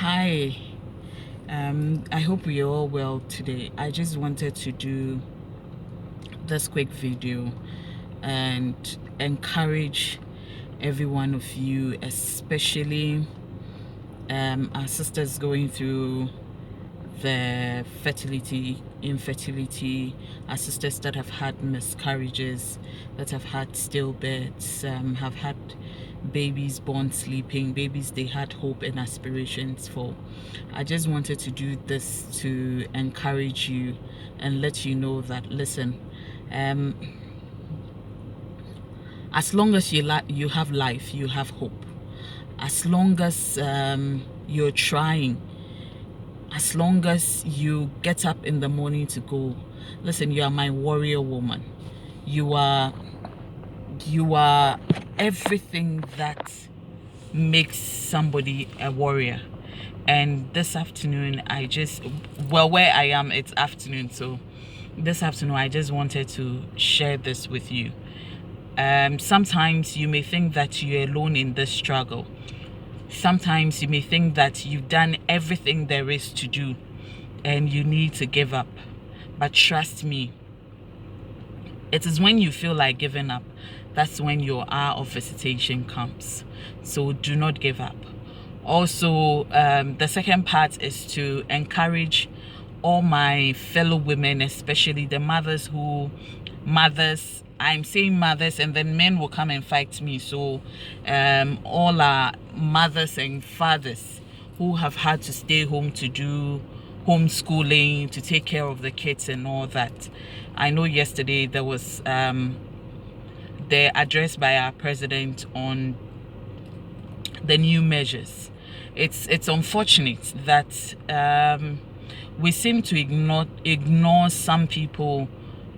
Hi, I hope you're all well today. I just wanted to do this quick video and encourage every one of you, especially our sisters going through the infertility, our sisters that have had miscarriages, that have had stillbirths, have had babies born sleeping, babies they had hope and aspirations for. I just wanted to do this to encourage you and let you know that, listen, as long as you have life, you have hope. As long as you're trying, as long as you get up in the morning to go, listen, you are my warrior woman. You are everything that makes somebody a warrior. And this afternoon, where I am, it's afternoon, so this afternoon I just wanted to share this with you. Sometimes you may think that you're alone in this struggle. Sometimes you may think that you've done everything there is to do and you need to give up. But trust me, it is when you feel like giving up, that's when your hour of visitation comes. So do not give up. Also, the second part is to encourage all my fellow women, especially the mothers, I'm saying mothers and then men will come and fight me. So all our mothers and fathers who have had to stay home to do homeschooling, to take care of the kids and all that. I know yesterday there was the address by our president on the new measures. It's unfortunate that we seem to ignore some people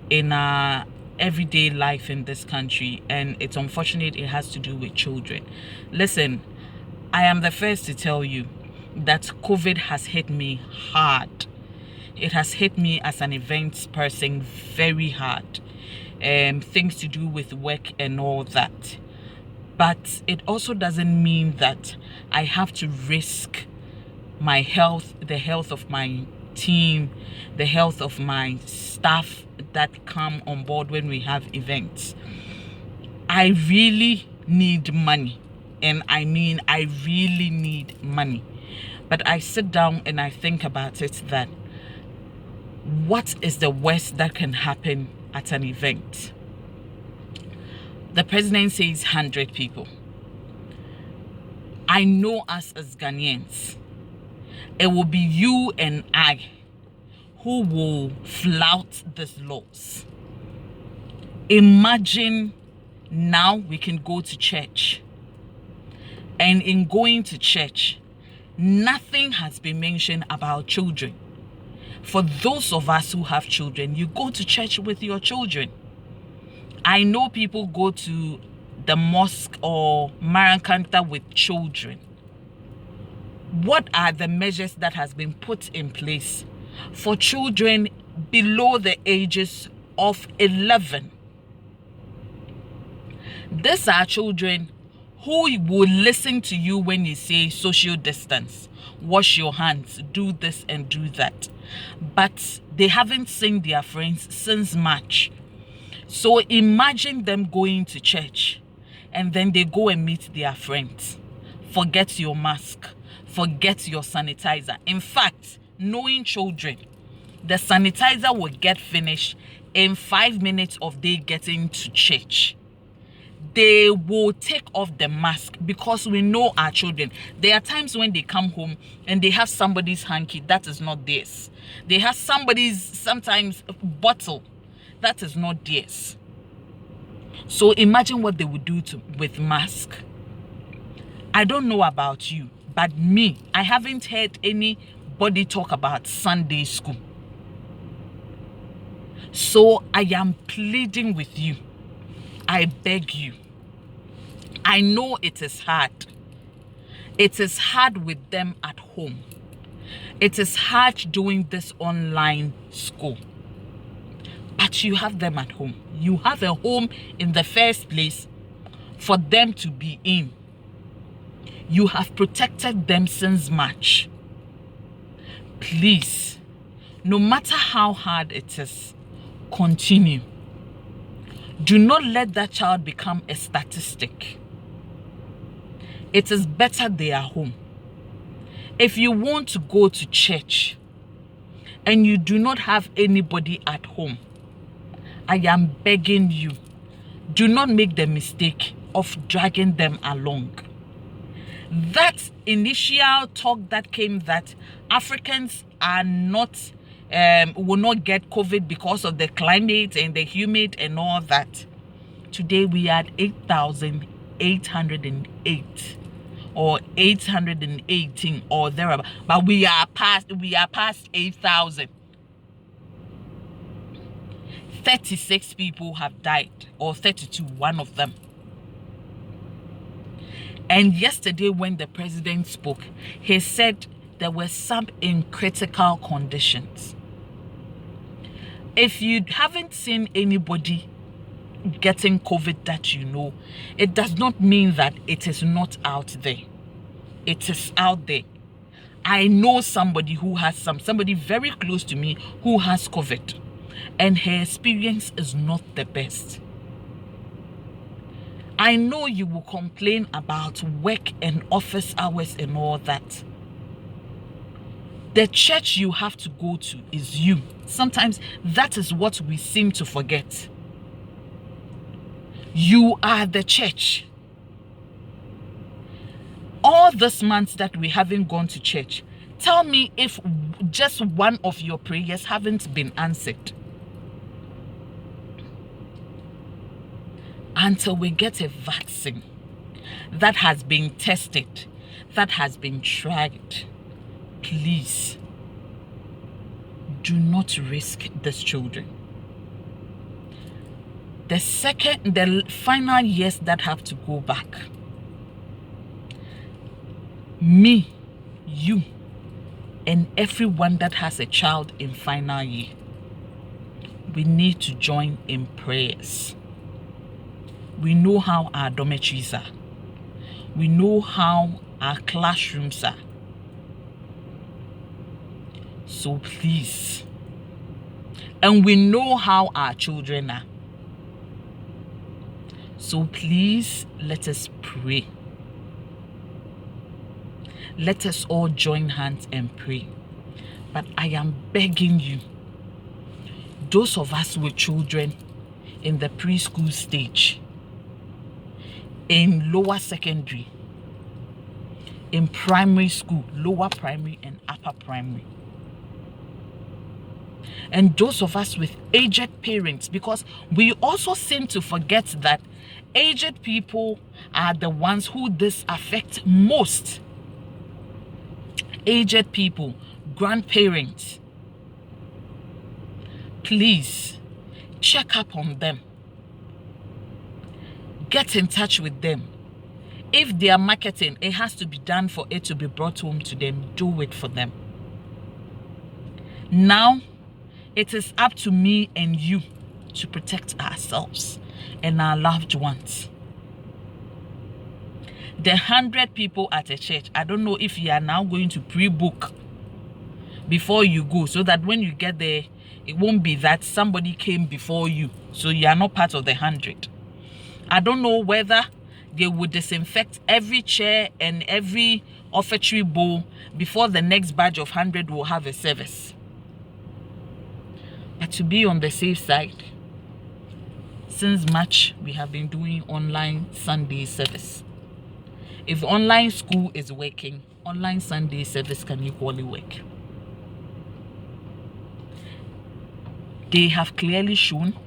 in our everyday life in this country, and it's unfortunate it has to do with children. Listen, I am the first to tell you that COVID has hit me hard. It has hit me as an events person very hard. Things to do with work and all that. But it also doesn't mean that I have to risk my health, the health of my team, the health of my staff that come on board when we have events. I really need money, and I mean I really need money. But I sit down and I think about it, that what is the worst that can happen at an event? The president says 100 people. I know us as Ghanaians, it will be you and I who will flout these laws. Imagine now we can go to church, and in going to church, nothing has been mentioned about children. For those of us who have children, you go to church with your children. I know people go to the mosque or Marankanta with children. What are the measures that has been put in place for children below the ages of 11? These are children who will listen to you when you say social distance, wash your hands, do this and do that. But they haven't seen their friends since March. So imagine them going to church and then they go and meet their friends. Forget your mask. Forget your sanitizer. In fact, knowing children, the sanitizer will get finished in 5 minutes of they getting to church. They will take off the mask because we know our children. There are times when they come home and they have somebody's hanky that is not theirs. They have somebody's sometimes bottle that is not theirs. So imagine what they would do with mask. I don't know about you, but me, I haven't heard anybody talk about Sunday school. So I am pleading with you. I beg you. I know it is hard. It is hard with them at home. It is hard doing this online school. But you have them at home. You have a home in the first place for them to be in. You have protected them since March. Please, no matter how hard it is, continue. Do not let that child become a statistic. It is better they are home. If you want to go to church and you do not have anybody at home, I am begging you, do not make the mistake of dragging them along. That initial talk that came that Africans are not will not get COVID because of the climate and the humid and all that. Today we are at 8,808 or 818 or thereabout, but we are past 8,000. 36 people have died, or 32, one of them. And yesterday when the president spoke, he said there were some in critical conditions. If you haven't seen anybody getting COVID that you know, it does not mean that it is not out there. It is out there. I know somebody who has somebody very close to me who has COVID, and her experience is not the best. I know you will complain about work and office hours and all that. The church you have to go to is you. Sometimes that is what we seem to forget. You are the church. All this months that we haven't gone to church, tell me if just one of your prayers haven't been answered. Until we get a vaccine that has been tested, that has been tried, please do not risk these children. The final years that have to go back, me, you, and everyone that has a child in final year, we need to join in prayers. We know how our dormitories are. We know how our classrooms are. So please, and we know how our children are. So please, let us pray. Let us all join hands and pray. But I am begging you, those of us with children in the preschool stage, in lower secondary, in primary school, lower primary and upper primary, and those of us with aged parents, because we also seem to forget that aged people are the ones who this affects most. Aged people, grandparents, please check up on them. Get in touch with them. If they are marketing, it has to be done for it to be brought home to them. Do it for them. Now, it is up to me and you to protect ourselves and our loved ones. The 100 people at a church, I don't know if you are now going to pre-book before you go, so that when you get there, it won't be that somebody came before you, so you are not part of the 100. I don't know whether they would disinfect every chair and every offertory bowl before the next batch of 100 will have a service. But to be on the safe side, since March, we have been doing online Sunday service. If online school is working, online Sunday service can equally work. They have clearly shown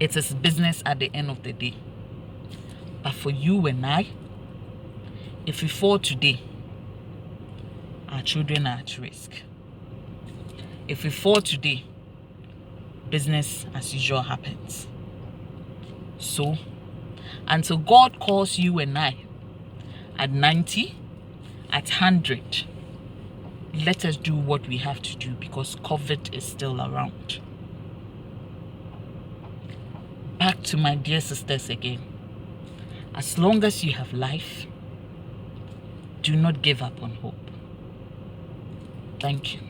it is business at the end of the day. But for you and I, if we fall today, our children are at risk. If we fall today, business as usual happens. So, until God calls you and I at 90, at 100, let us do what we have to do, because COVID is still around. Back to my dear sisters again. As long as you have life, do not give up on hope. Thank you.